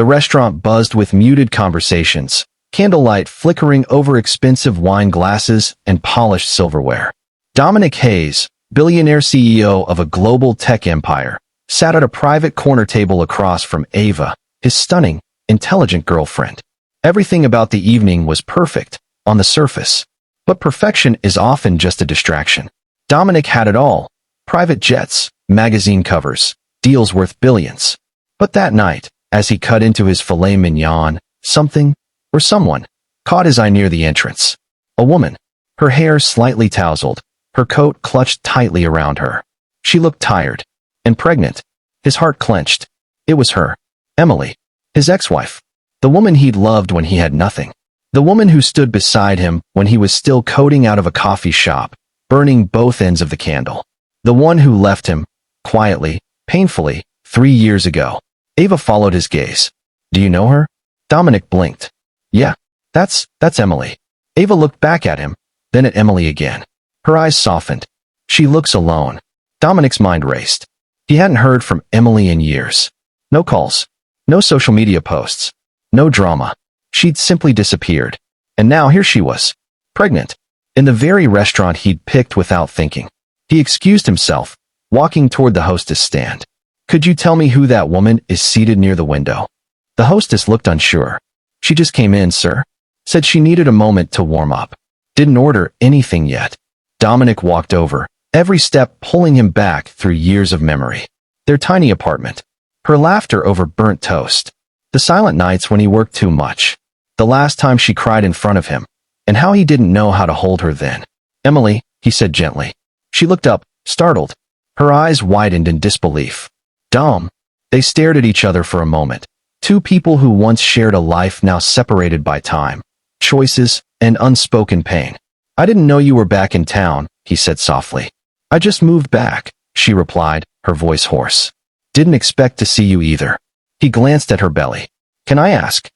The restaurant buzzed with muted conversations, candlelight flickering over expensive wine glasses and polished silverware. Dominic Hayes, billionaire CEO of a global tech empire, sat at a private corner table across from Ava, his stunning, intelligent girlfriend. Everything about the evening was perfect, on the surface. But perfection is often just a distraction. Dominic had it all: private jets, magazine covers, deals worth billions. But that night, as he cut into his filet mignon, something, or someone, caught his eye near the entrance. A woman, her hair slightly tousled, her coat clutched tightly around her. She looked tired and pregnant. His heart clenched. It was her, Emily, his ex-wife, the woman he'd loved when he had nothing, the woman who stood beside him when he was still coding out of a coffee shop, burning both ends of the candle, the one who left him, quietly, painfully, 3 years ago. Ava followed his gaze. Do you know her? Dominic blinked. Yeah, that's Emily. Ava looked back at him, then at Emily again. Her eyes softened. She looks alone. Dominic's mind raced. He hadn't heard from Emily in years. No calls. No social media posts. No drama. She'd simply disappeared. And now here she was, pregnant, in the very restaurant he'd picked without thinking. He excused himself, walking toward the hostess stand. Could you tell me who that woman is seated near the window? The hostess looked unsure. She just came in, sir. Said she needed a moment to warm up. Didn't order anything yet. Dominic walked over, every step pulling him back through years of memory. Their tiny apartment. Her laughter over burnt toast. The silent nights when he worked too much. The last time she cried in front of him. And how he didn't know how to hold her then. Emily, he said gently. She looked up, startled. Her eyes widened in disbelief. Dom. They stared at each other for a moment. Two people who once shared a life now separated by time, choices, and unspoken pain. I didn't know you were back in town, he said softly. I just moved back, she replied, her voice hoarse. Didn't expect to see you either. He glanced at her belly. Can I ask?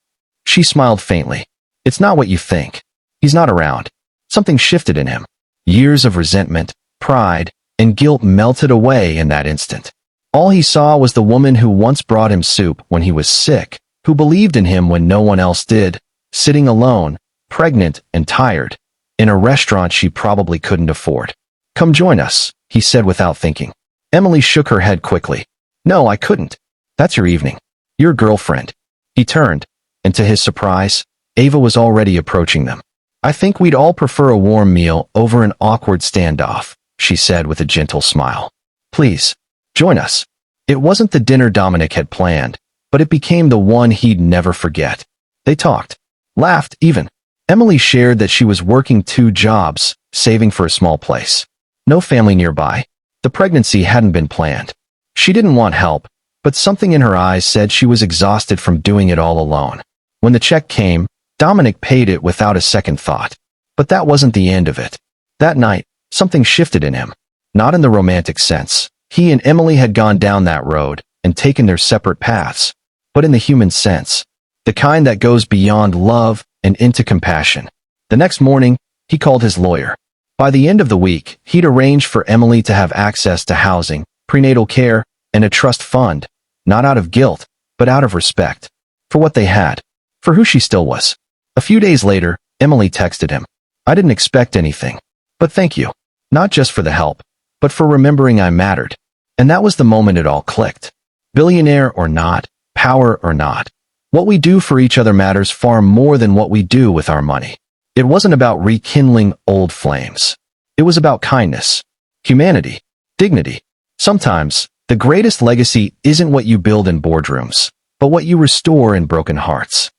She smiled faintly. It's not what you think. He's not around. Something shifted in him. Years of resentment, pride, and guilt melted away in that instant. All he saw was the woman who once brought him soup when he was sick, who believed in him when no one else did, sitting alone, pregnant and tired, in a restaurant she probably couldn't afford. Come join us, he said without thinking. Emily shook her head quickly. No, I couldn't. That's your evening. Your girlfriend. He turned, and to his surprise, Ava was already approaching them. I think we'd all prefer a warm meal over an awkward standoff, she said with a gentle smile. Please, join us. It wasn't the dinner Dominic had planned, but it became the one he'd never forget. They talked, laughed even. Emily shared that she was working 2 jobs, saving for a small place. No family nearby. The pregnancy hadn't been planned. She didn't want help, but something in her eyes said she was exhausted from doing it all alone. When the check came, Dominic paid it without a second thought. But that wasn't the end of it. That night, something shifted in him. Not in the romantic sense. He and Emily had gone down that road and taken their separate paths, but in the human sense, the kind that goes beyond love and into compassion. The next morning, he called his lawyer. By the end of the week, he'd arranged for Emily to have access to housing, prenatal care, and a trust fund, not out of guilt, but out of respect. For what they had. For who she still was. A few days later, Emily texted him. I didn't expect anything. But thank you. Not just for the help, but for remembering I mattered. And that was the moment it all clicked. Billionaire or not, power or not, what we do for each other matters far more than what we do with our money. It wasn't about rekindling old flames. It was about kindness, humanity, dignity. Sometimes, the greatest legacy isn't what you build in boardrooms, but what you restore in broken hearts.